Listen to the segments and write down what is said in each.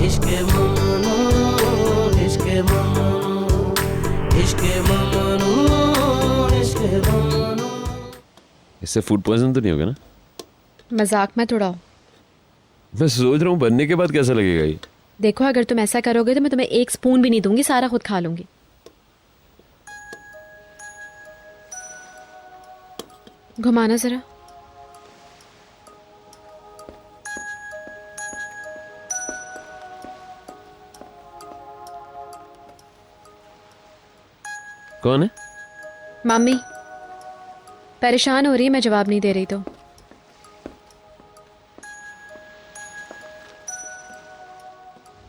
इश्क ममनू, इश्क ममनू, इश्क ममनू, इश्क ममनू। इससे फूड पॉइजन तो नहीं होगा ना? मजाक मत उड़ाओ। मैं सोच रहा हूँ बनने के बाद कैसा लगेगा ये। देखो अगर तुम ऐसा करोगे तो मैं तुम्हें एक स्पून भी नहीं दूंगी, सारा खुद खा लूंगी। घुमाना जरा। कौन है? मम्मी परेशान हो रही है, मैं जवाब नहीं दे रही तो।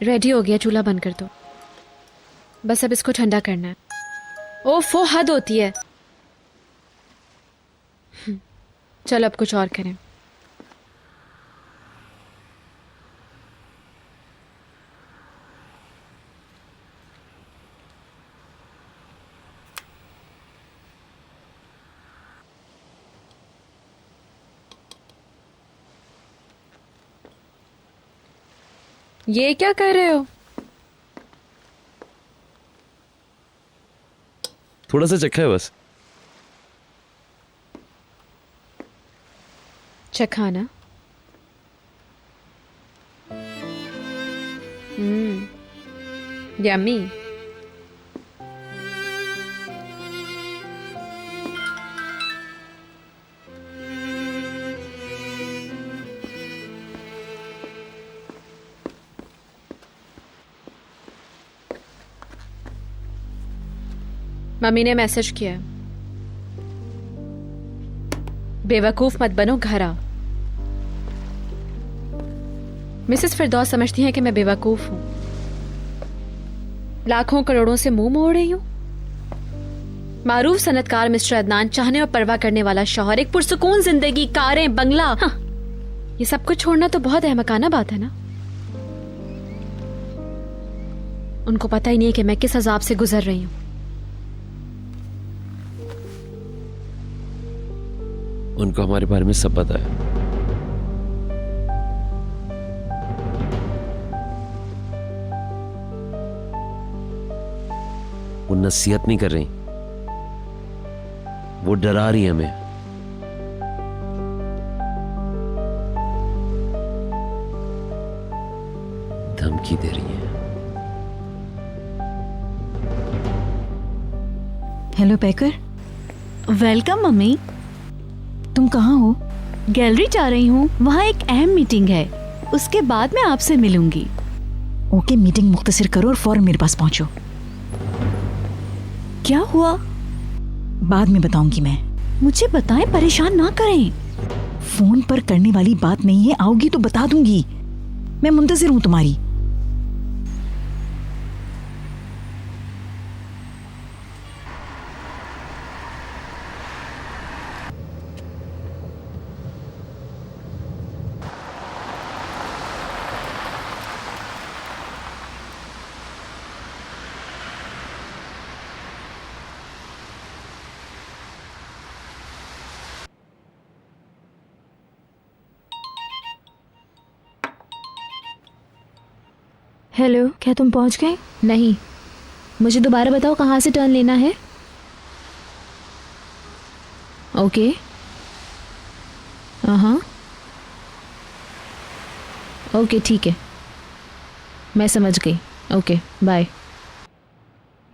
रेडी हो गया, चूल्हा बंद कर दो। बस अब इसको ठंडा करना है। ओफो, हद होती है। चलो अब कुछ और करें। ये क्या कर रहे हो? थोड़ा सा चखा है बस। चखाना। यम्मी। मम्मी ने मैसेज किया, बेवकूफ मत बनो, घर आओ। मिसेस फिरदौस समझती हैं कि मैं बेवकूफ हूं। लाखों करोड़ों से मुंह मोड़ रही हूं। मारूफ सनतकार मिस्टर अदनान, चाहने और परवाह करने वाला शौहर, एक पुरसुकून जिंदगी, कारें, बंगला। हाँ, ये सब कुछ छोड़ना तो बहुत अहमकाना बात है ना। उनको पता ही नहीं है कि मैं किस अजाब से गुजर रही हूं। उनको हमारे बारे में सब पता है। वो नसीहत नहीं कर रही, वो डरा रही है हमें। धमकी दे रही है। Hello Packer. Welcome mummy. तुम कहाँ हो? गैलरी जा रही हूँ, वहाँ एक अहम मीटिंग है, उसके बाद मैं आपसे मिलूंगी। ओके, मीटिंग मुख्तसर करो और फौरन मेरे पास पहुंचो। क्या हुआ? बाद में बताऊंगी मैं। मुझे बताएं, परेशान ना करें। फोन पर करने वाली बात नहीं है, आओगी तो बता दूंगी। मैं मुंतजिर हूं तुम्हारी। हेलो, क्या तुम पहुँच गए? नहीं, मुझे दोबारा बताओ कहाँ से टर्न लेना है। ओके। हाँ, ओके ठीक है, मैं समझ गई। Okay bye.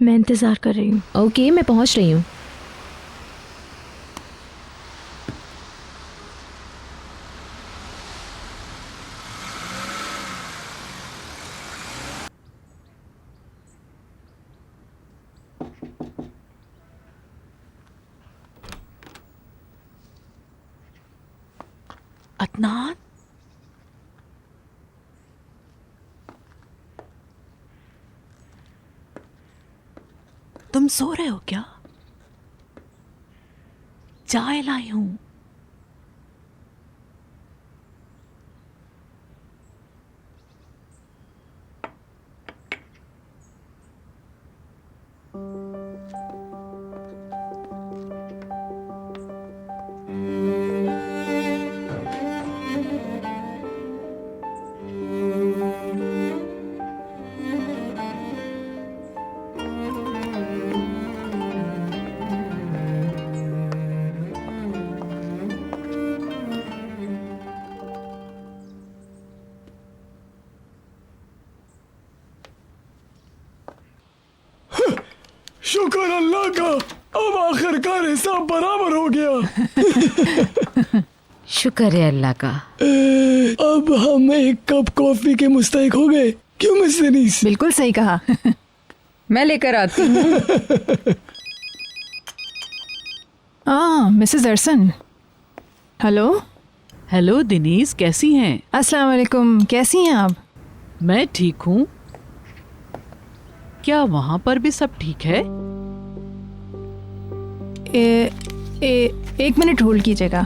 मैं इंतज़ार कर रही हूँ। ओके, मैं पहुँच रही हूँ। अदनान, तुम सो रहे हो क्या? चाय लाई हूं। शुक्र अल्लाह का, अब आखिरकार हिसाब बराबर हो गया। शुक्र है अल्लाह का। अब हम एक कप कॉफी के मुस्तहिक हो गए, क्यों मिस देनीस? बिल्कुल सही कहा। मैं लेकर आती हूँ। मिसेस अरसन। हेलो। हेलो दिनीस, कैसी हैं? अस्सलाम वालेकुम, कैसी हैं आप? मैं ठीक हूँ। क्या वहाँ पर भी सब ठीक है? एक मिनट होल्ड कीजिएगा।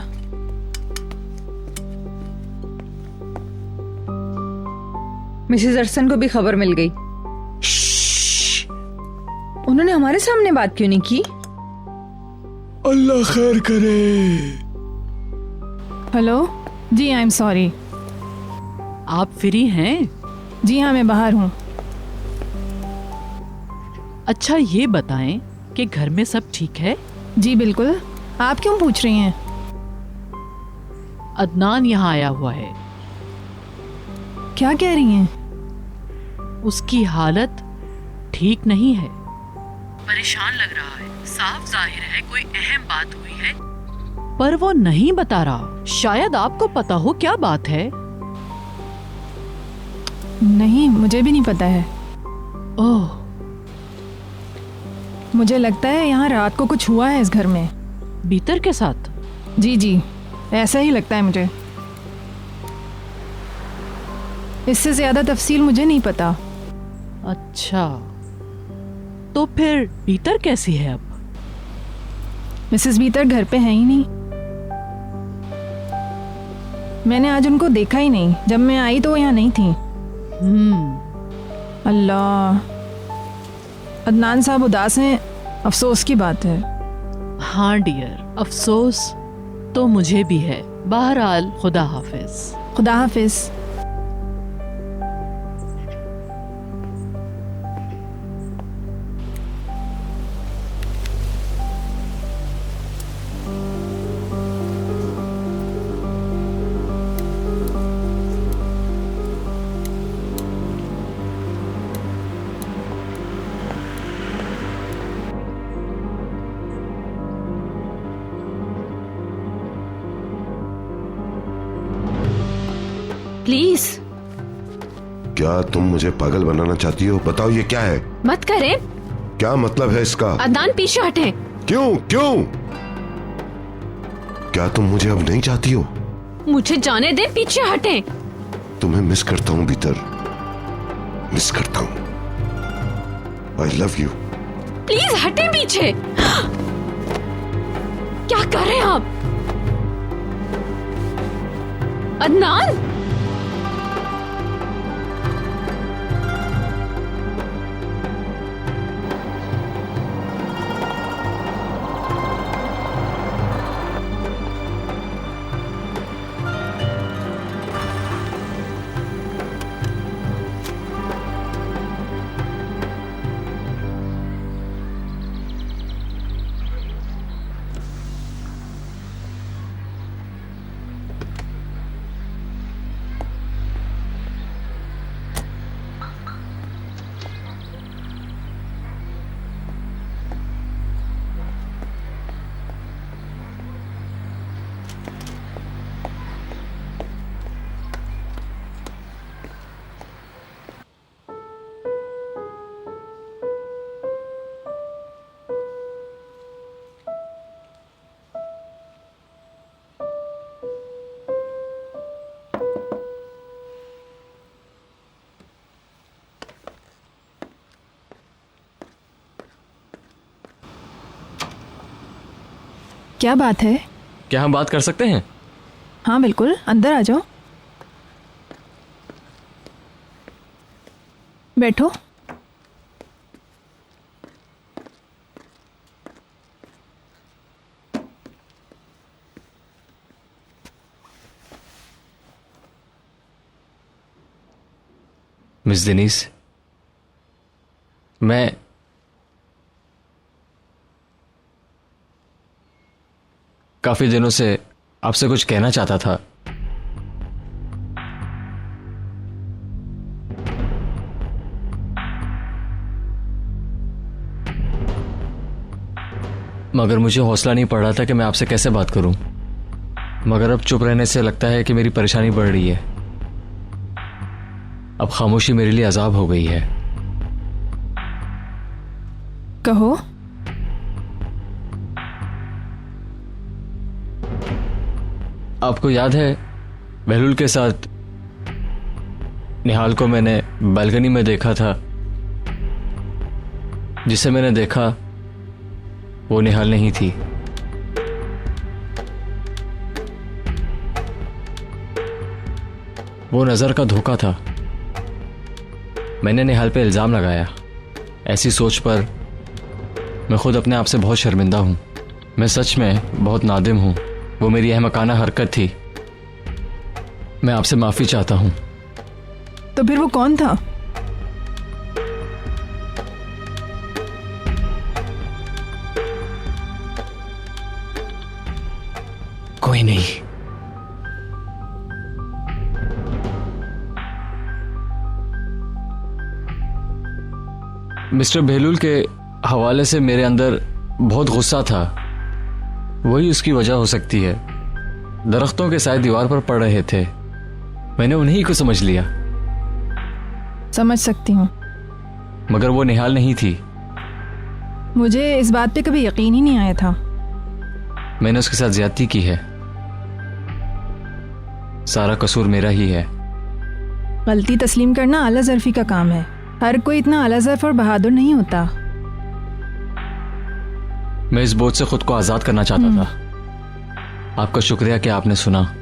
मिसेस अरसन को भी खबर मिल गई। उन्होंने हमारे सामने बात क्यों नहीं की? अल्लाह खैर करे। हेलो जी, आई एम सॉरी। आप फ्री हैं? जी हाँ, मैं बाहर हूँ। अच्छा ये बताएं कि घर में सब ठीक है? जी बिल्कुल। आप क्यों पूछ रही हैं? अदनान यहाँ आया हुआ है। क्या कह रही हैं? उसकी हालत ठीक नहीं है, परेशान लग रहा है। साफ जाहिर है कोई अहम बात हुई है, पर वो नहीं बता रहा। शायद आपको पता हो क्या बात है। नहीं, मुझे भी नहीं पता है। ओह, मुझे लगता है यहाँ रात को कुछ हुआ है इस घर में। बीतर के साथ? जी जी, ऐसा ही लगता है मुझे। इससे ज्यादा तफसील मुझे नहीं पता। अच्छा, तो फिर बीतर कैसी है अब? मिसेस बीतर घर पे है ही नहीं। मैंने आज उनको देखा ही नहीं। जब मैं आई तो वो यहाँ नहीं थी। अल्लाह, अदनान साहब उदास हैं। अफसोस की बात है। हाँ डियर, अफसोस तो मुझे भी है। बहरहाल खुदा हाफिज। खुदा हाफिज। प्लीज क्या तुम मुझे पागल बनाना चाहती हो? बताओ ये क्या है? मत करें। क्या मतलब है इसका? अदनान पीछे हटें। क्यों क्यों? क्या तुम मुझे अब नहीं चाहती हो? मुझे जाने दे, पीछे हटें। तुम्हें मिस करता हूँ भीतर, मिस करता हूँ। I love you. प्लीज हटें पीछे। क्या कर रहे हैं आप? अदनान, क्या बात है? क्या हम बात कर सकते हैं? हाँ बिल्कुल, अंदर आ जाओ, बैठो। मिस दिनीस, मैं काफी दिनों से आपसे कुछ कहना चाहता था। मगर मुझे हौसला नहीं पड़ रहा था कि मैं आपसे कैसे बात करूं। मगर अब चुप रहने से लगता है कि मेरी परेशानी बढ़ रही है। अब खामोशी मेरे लिए अजाब हो गई है। कहो। आपको याद है बहलूल के साथ निहाल को मैंने बालकनी में देखा था। जिसे मैंने देखा वो निहाल नहीं थी। वो नजर का धोखा था। मैंने निहाल पे इल्जाम लगाया। ऐसी सोच पर मैं खुद अपने आप से बहुत शर्मिंदा हूं। मैं सच में बहुत नादिम हूं। वो मेरी अहमकाना हरकत थी। मैं आपसे माफी चाहता हूं। तो फिर वो कौन था? कोई नहीं। मिस्टर बहलूल के हवाले से मेरे अंदर बहुत गुस्सा था। वही उसकी वजह हो सकती है। दरख्तों के साए दीवार पर पड़ रहे थे। मैंने उन्हीं को समझ लिया। समझ सकती हूँ। मगर वो निहाल नहीं थी। मुझे इस बात पे कभी यकीन ही नहीं आया था। मैंने उसके साथ ज्यादती की है। सारा कसूर मेरा ही है। गलती तस्लीम करना आला ज़र्फी का काम है। हर कोई इतना आला ज़र्फ और बहादुर नहीं होता। मैं इस बोझ से खुद को आजाद करना चाहता था। आपका शुक्रिया कि आपने सुना।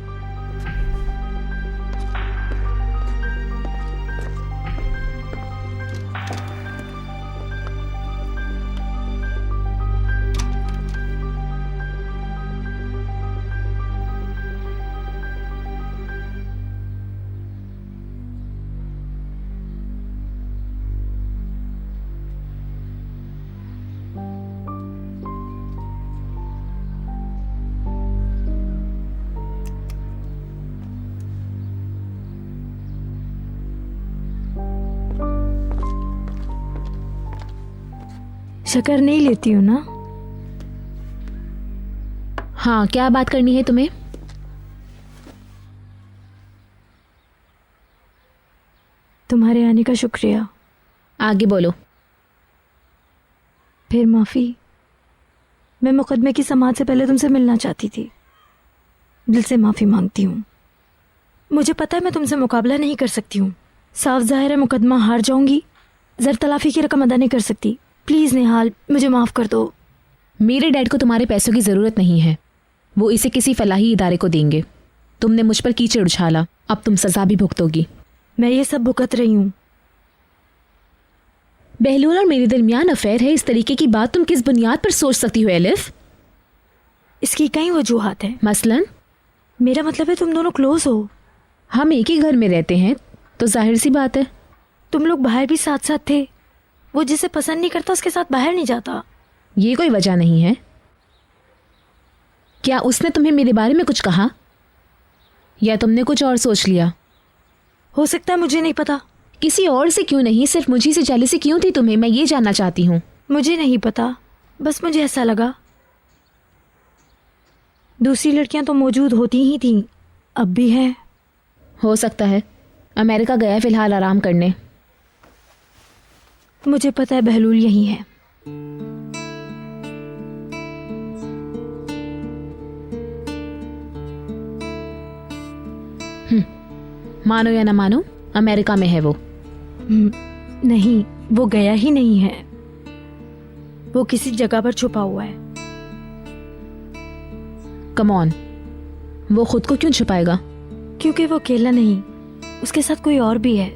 शक्कर नहीं लेती हूँ ना। हाँ, क्या बात करनी है तुम्हें? तुम्हारे आने का शुक्रिया। आगे बोलो। फिर माफी। मैं मुकदमे की समाअत से पहले तुमसे मिलना चाहती थी। दिल से माफी मांगती हूँ। मुझे पता है मैं तुमसे मुकाबला नहीं कर सकती हूँ। साफ जाहिर है मुकदमा हार जाऊंगी। जर तलाफी की रकम अदा नहीं कर सकती। प्लीज निहाल, मुझे माफ कर दो। मेरे डैड को तुम्हारे पैसों की जरूरत नहीं है। वो इसे किसी फलाही इदारे को देंगे। तुमने मुझ पर कीचड़ उछाला, अब तुम सजा भी भुगतोगी। मैं ये सब भुगत रही हूँ। बहलूल और मेरे दरमियान अफेयर है, इस तरीके की बात तुम किस बुनियाद पर सोच सकती हो एलिफ? इसकी कई वजूहात हैं। मसलन? मेरा मतलब है तुम दोनों क्लोज हो। हम एक ही घर में रहते हैं तो जाहिर सी बात है। तुम लोग बाहर भी साथ साथ थे। वो जिसे पसंद नहीं करता उसके साथ बाहर नहीं जाता। ये कोई वजह नहीं है। क्या उसने तुम्हें मेरे बारे में कुछ कहा या तुमने कुछ और सोच लिया? हो सकता है, मुझे नहीं पता। किसी और से क्यों नहीं, सिर्फ मुझे से जेलसी क्यों थी तुम्हें, मैं ये जानना चाहती हूँ। मुझे नहीं पता, बस मुझे ऐसा लगा। दूसरी लड़कियां तो मौजूद होती ही थीं, अब भी है। हो सकता है। अमेरिका गया फिलहाल आराम करने। मुझे पता है बहलूल यही है। मानो या ना मानो, अमेरिका में है वो। नहीं, वो गया ही नहीं है। वो किसी जगह पर छुपा हुआ है। कम ऑन, वो खुद को क्यों छुपाएगा? क्योंकि वो अकेला नहीं, उसके साथ कोई और भी है।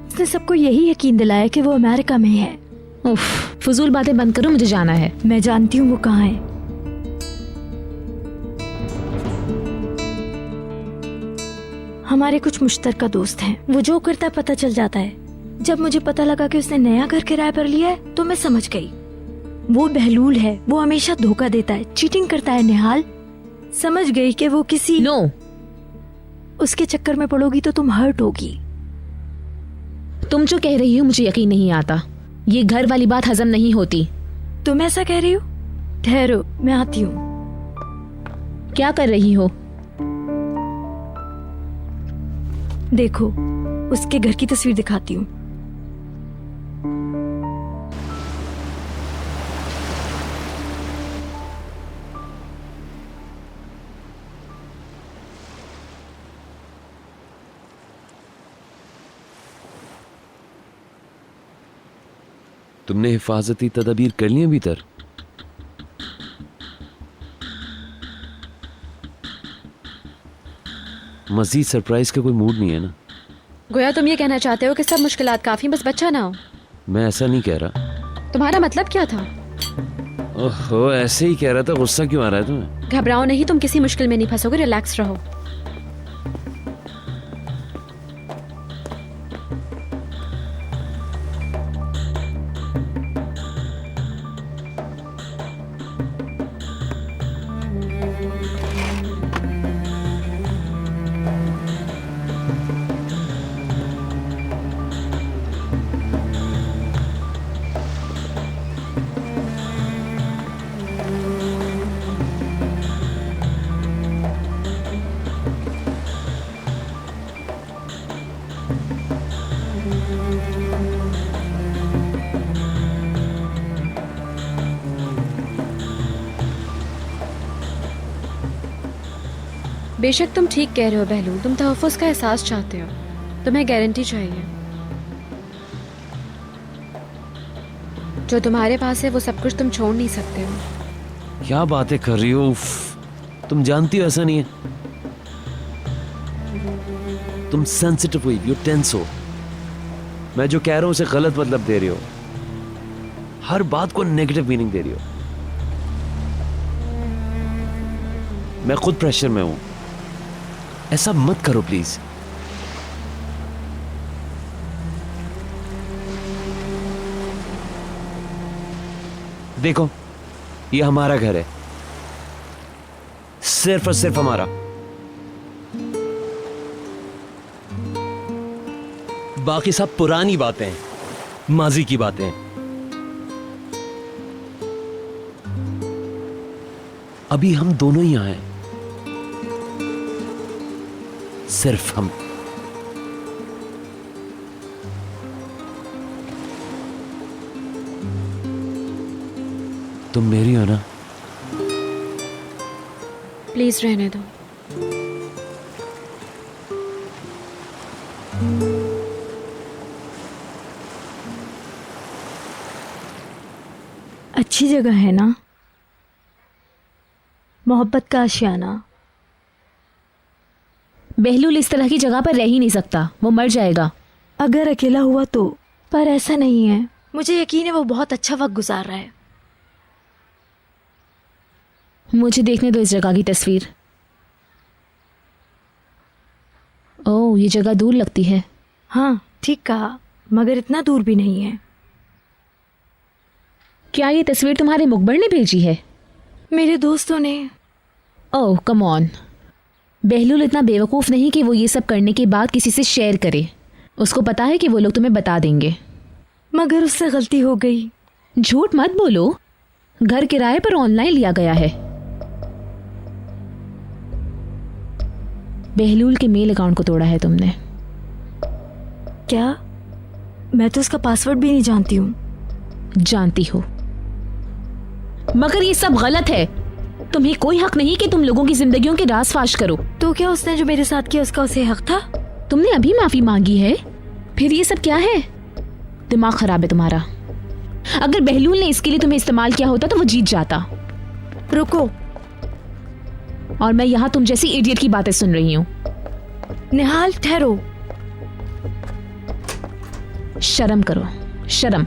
उसने सबको यही यकीन दिलाया कि वो अमेरिका में है। उफ, फजूल बातें बंद करो, मुझे जाना है। मैं जानती हूँ वो कहाँ है। हमारे कुछ मुश्तरका दोस्त हैं। वो जो करता है पता चल जाता है। जब मुझे पता लगा कि उसने नया घर किराए पर लिया है तो मैं समझ गई वो बहलूल है। वो हमेशा धोखा देता है, चीटिंग करता है। निहाल, समझ गई कि वो किसी उसके चक्कर में पड़ोगी तो तुम हर्ट होगी। तुम जो कह रही हो मुझे यकीन नहीं आता। ये घर वाली बात हजम नहीं होती। तुम ऐसा कह रही हो? ठहरो, मैं आती हूँ। क्या कर रही हो? देखो, उसके घर की तस्वीर दिखाती हूँ। तुमने हिफाजती तदबीर कर ली भीतर? मजीद सरप्राइज का कोई मूड नहीं है ना? गोया तुम ये कहना चाहते हो कि सब मुश्किलात काफी, बस बच्चा ना हो। मैं ऐसा नहीं कह रहा। तुम्हारा मतलब क्या था? ओहो, ऐसे ही कह रहा था। गुस्सा क्यों आ रहा है तुम्हें? घबराओ नहीं, तुम किसी मुश्किल में नहीं फंसोगे, रिलैक्स रहो। बेशक तुम ठीक कह रहे हो बहलूल, तुम तहफ़्फ़ुज़ का एहसास चाहते हो, तुम्हें गारंटी चाहिए। जो तुम्हारे पास है वो सब कुछ तुम छोड़ नहीं सकते हो। क्या बातें कर रही हो? उफ, तुम जानती हो ऐसा नहीं है। तुम सेंसिटिव हुई, यू टेंस हो। मैं जो कह रहा हूं उसे गलत मतलब दे रही हो, हर बात को नेगेटिव मीनिंग दे रही हो। मैं खुद प्रेशर में हूं, ऐसा मत करो प्लीज। देखो, ये हमारा घर है, सिर्फ और सिर्फ हमारा। बाकी सब पुरानी बातें, माजी की बातें। अभी हम दोनों ही यहां हैं, सिर्फ हम। तुम मेरी हो ना? प्लीज रहने दो। अच्छी जगह है ना, मोहब्बत का आशियाना। बहलूल इस तरह की जगह पर रह ही नहीं सकता, वो मर जाएगा। अगर अकेला हुआ तो, पर ऐसा नहीं है। मुझे यकीन है वो बहुत अच्छा वक्त गुजार रहा है। मुझे देखने दो इस जगह की तस्वीर। ओह, ये जगह दूर लगती है। हाँ ठीक कहा, मगर इतना दूर भी नहीं है। क्या ये तस्वीर तुम्हारे मुखबर ने भेजी है? मेरे दोस्तों ने। ओह कम ऑन, बहलूल इतना बेवकूफ़ नहीं कि वो ये सब करने के बाद किसी से शेयर करे। उसको पता है कि वो लोग तुम्हें बता देंगे। मगर उससे गलती हो गई। झूठ मत बोलो, घर किराए पर ऑनलाइन लिया गया है। बहलूल के मेल अकाउंट को तोड़ा है तुमने। क्या? मैं तो उसका पासवर्ड भी नहीं जानती हूँ। जानती हो, मगर ये सब गलत है। तुम्हें कोई हक नहीं कि तुम लोगों की जिंदगियों के राज फाश करो। तो क्या उसने जो मेरे साथ किया उसका उसे हक था? तुमने अभी माफी मांगी है, फिर ये सब क्या है? दिमाग खराब है तुम्हारा। अगर बहलूल ने इसके लिए तुम्हें इस्तेमाल किया होता तो वो जीत जाता। रुको, और मैं यहाँ तुम जैसी इडियट की बातें सुन रही हूँ। निहाल ठहरो। शर्म करो, शर्म।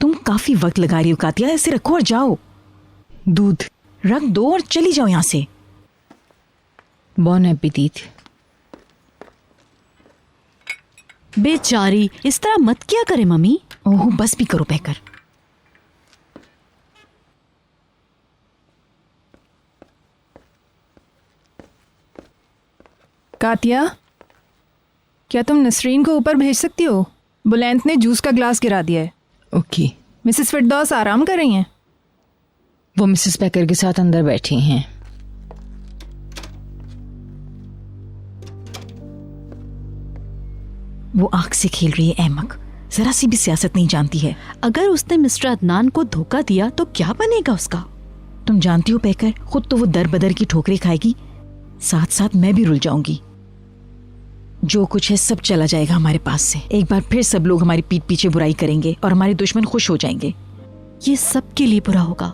तुम काफी वक्त लगा रही हो कातिया, ऐसे रखो और जाओ। दूध रख दो और चली जाओ यहाँ से। बॉन एपिटीट। बेचारी, इस तरह मत किया करे मम्मी। ओह बस भी करो बहकर। कातिया, क्या तुम नसरीन को ऊपर भेज सकती हो? बुलैंत ने जूस का ग्लास गिरा दिया है। ओके। मिसेस फिरदौस आराम कर रही हैं? वो मिसेस बेकर के साथ अंदर बैठी हैं। वो आग से खेल रही है अहमक, जरा सी भी सियासत नहीं जानती है। अगर उसने मिस्टर अदनान को धोखा दिया तो क्या बनेगा उसका? तुम जानती हो बहकर, खुद तो वो दर बदर की ठोकरें खाएगी, साथ साथ मैं भी रुल जाऊंगी। जो कुछ है सब चला जाएगा हमारे पास से। एक बार फिर सब लोग हमारी पीठ पीछे बुराई करेंगे और हमारे दुश्मन खुश हो जाएंगे। ये सबके लिए बुरा होगा।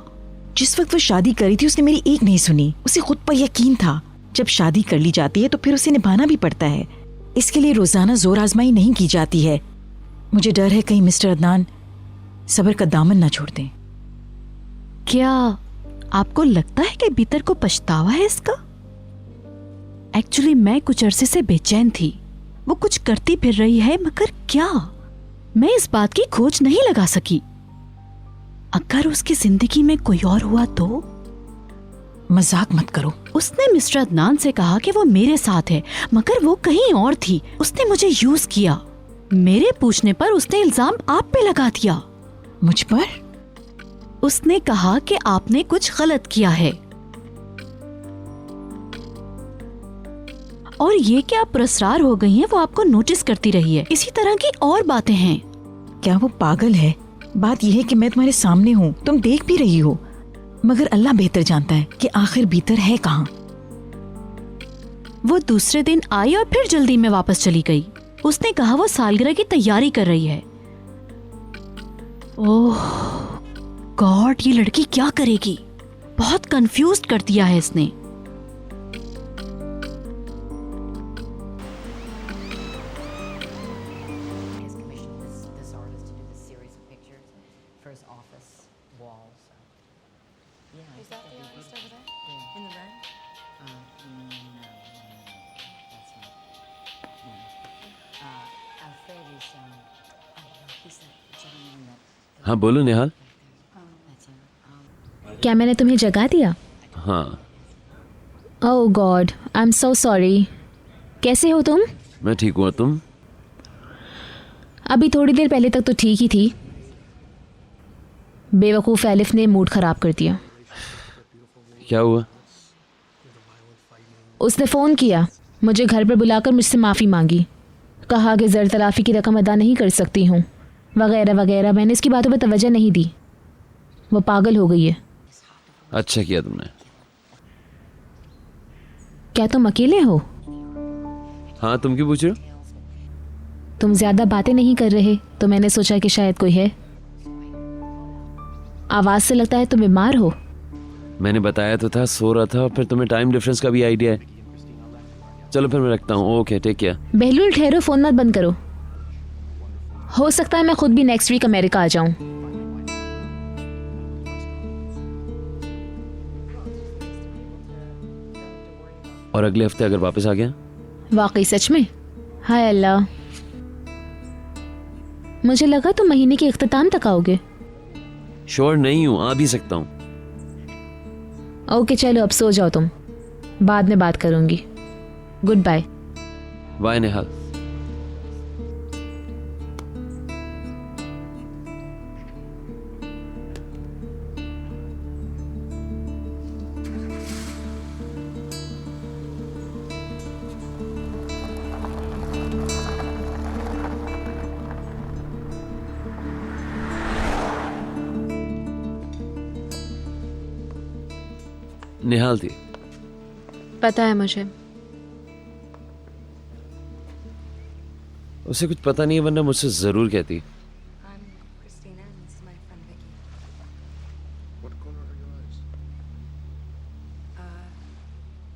जिस वक्त वो शादी करी थी उसने मेरी एक नहीं सुनी। उसे खुद पर यकीन था। जब शादी कर ली जाती है तो फिर उसे निभाना भी पड़ता है। इसके लिए रोजाना जोर आजमाई नहीं की जाती है। मुझे डर है कहीं मिस्टर अदनान सब्र का दामन ना छोड़ दें। क्या आपको लगता है कि भीतर को पछतावा है इसका? एक्चुअली मैं कुछ अरसे से बेचैन थी। वो कुछ करती फिर रही है, मगर क्या? मैं इस बात की खोज नहीं लगा सकी। अगर उसकी जिंदगी में कोई और हुआ तो? मजाक मत करो। उसने मिस्टर अदनान से कहा कि वो मेरे साथ है, मगर वो कहीं और थी। उसने मुझे यूज किया। मेरे पूछने पर उसने इल्जाम आप पे लगा दिया। मुझ पर? उसने कहा कि आपने कुछ गलत किया है। और ये कि आप पुरस्कार हो गई हैं, वो आपको नोटिस करती रही है। इसी तरह की और बातें हैं। क्या वो पागल है? बात यह है कि मैं तुम्हारे सामने हूँ, तुम देख भी रही हो, मगर अल्लाह बेहतर जानता है कि आखिर भीतर है कहाँ। वो दूसरे दिन आई और फिर जल्दी में वापस चली गई। उसने कहा वो सालगिरह की तैयारी कर रही है। ओह गॉड, ये लड़की क्या करेगी? बहुत कंफ्यूज कर दिया है इसने। हाँ बोलो निहाल। क्या मैंने तुम्हें जगा दिया? हाँ। Oh god, I am so sorry. कैसे हो तुम? मैं ठीक हूँ, तुम? अभी थोड़ी देर पहले तक तो ठीक ही थी। बेवकूफ़ एलिफ ने मूड खराब कर दिया। क्या हुआ? उसने फ़ोन किया, मुझे घर पर बुलाकर मुझसे माफ़ी मांगी। कहा कि ज़र तलाफ़ी की रकम अदा नहीं कर सकती हूँ, वगैरह वगैरह। मैंने इसकी बातों पर तवज्जो नहीं दी। वो पागल हो गई है। अच्छा किया तुमने। क्या तुम अकेले हो? हाँ, तुम क्यों पूछ रहे हो? तुम ज़्यादा बातें नहीं कर रहे तो मैंने सोचा कि शायद कोई है। आवाज़ से लगता है तुम बीमार हो। मैंने बताया तो था, सो रहा था, और फिर तुम्हें टाइम डिफरेंस का भी आइडिया है। चलो फिर मैं रखता हूँ। Okay, take care. बहलूल ठहरो, फ़ोन मत बंद करो। हो सकता है मैं खुद भी नेक्स्ट वीक अमेरिका आ जाऊं। और अगले हफ्ते अगर वापस आ गया? वाकई सच में? हाय अल्लाह, मुझे लगा तुम महीने के इख्तिताम तक आओगे। श्योर नहीं हूँ, आ भी सकता हूँ। ओके चलो अब सो जाओ तुम, बाद में बात करूंगी। Good bye. Bye Nihal. Nihal थी। पता है मुझे। उसे कुछ पता नहीं है, वरना मुझसे जरूर कहती।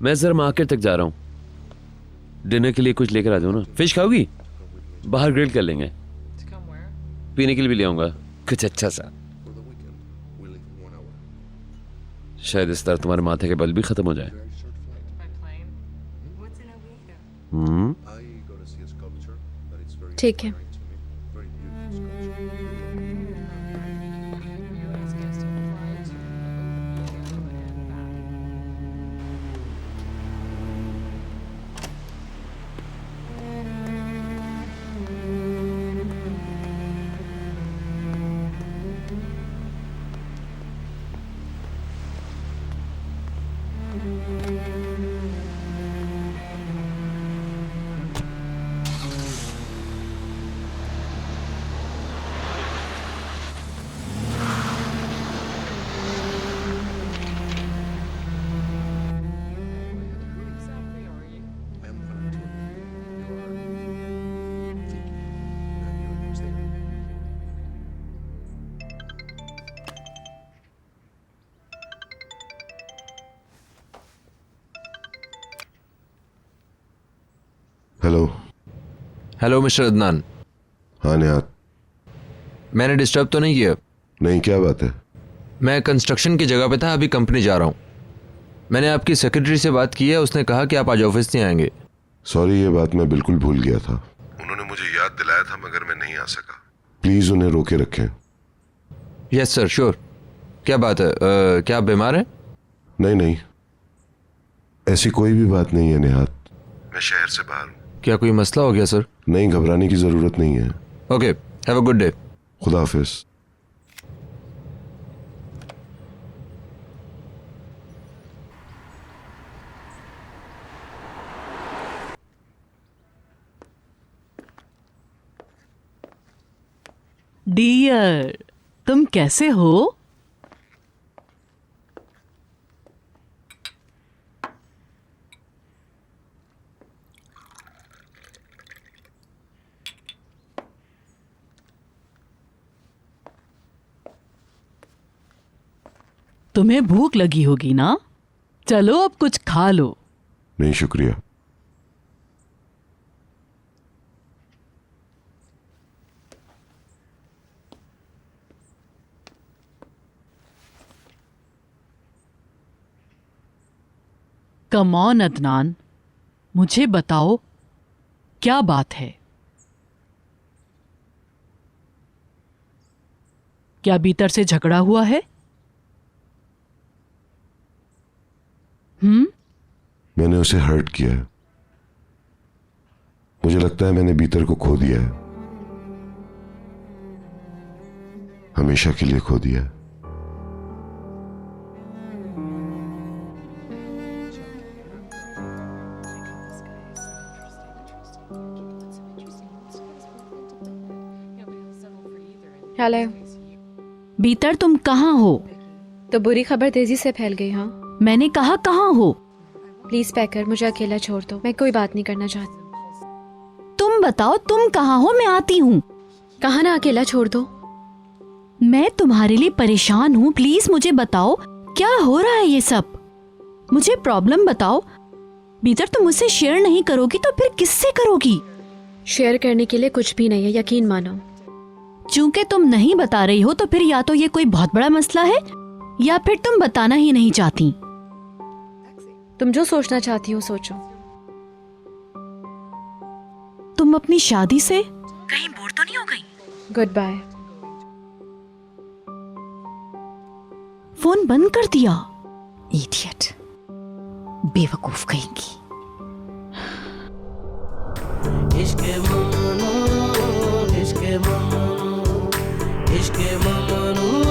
मैं जरा मार्केट तक जा रहा हूँ, डिनर के लिए कुछ लेकर आ जाओ ना। फिश खाओगी? बाहर ग्रिल कर लेंगे। पीने के लिए भी ले आऊंगा। कुछ अच्छा सा। शायद इस तरह तुम्हारे माथे के बल भी खत्म हो जाए। ठीक है। हेलो। Hello mister Adnan. हाँ निहात। मैंने डिस्टर्ब तो नहीं किया? नहीं, क्या बात है? मैं कंस्ट्रक्शन की जगह पे था, अभी कंपनी जा रहा हूँ। मैंने आपकी सेक्रेटरी से बात की है, उसने कहा कि आप आज ऑफिस नहीं आएंगे। सॉरी, ये बात मैं बिल्कुल भूल गया था। उन्होंने मुझे याद दिलाया था मगर मैं नहीं आ सका। प्लीज उन्हें रोके रखें। Yes sir, sure. क्या बात है, क्या आप बीमार हैं? नहीं नहीं, ऐसी कोई भी बात नहीं है निहात। मैं शहर से बाहर हूँ। क्या कोई मसला हो गया सर? नहीं, घबराने की जरूरत नहीं है। Okay, have a good day. खुदा हाफिज। डियर, तुम कैसे हो? तुम्हें भूख लगी होगी ना? चलो अब कुछ खा लो। नहीं शुक्रिया। कम ऑन अदनान, मुझे बताओ क्या बात है? क्या बीतर से झगड़ा हुआ है? मैंने उसे हर्ट किया है। मुझे लगता है मैंने बीतर को खो दिया है, हमेशा के लिए खो दिया है। हेलो। बीतर, तुम कहाँ हो? तो बुरी खबर तेजी से फैल गई। हाँ, मैंने कहा कहाँ हो? प्लीज पैकर, मुझे अकेला छोड़ दो, मैं कोई बात नहीं करना चाहती। तुम बताओ तुम कहाँ हो, मैं आती हूँ। कहा ना अकेला छोड़ दो। मैं तुम्हारे लिए परेशान हूँ, प्लीज मुझे बताओ क्या हो रहा है ये सब। मुझे प्रॉब्लम बताओ। बीतर, तुम मुझसे शेयर नहीं करोगी तो फिर किससे करोगी? शेयर करने के लिए कुछ भी नहीं है, यकीन मानो। चूंकि तुम नहीं बता रही हो तो फिर या तो ये कोई बहुत बड़ा मसला है या फिर तुम बताना ही नहीं चाहती। तुम जो सोचना चाहती हो सोचो। तुम अपनी शादी से कहीं बोर तो नहीं हो गई? Good bye. फोन बंद कर दिया। इडियट, बेवकूफ कहेंगी। इश्क़े ममनू, इश्क़े ममनू, इश्क़े ममनू।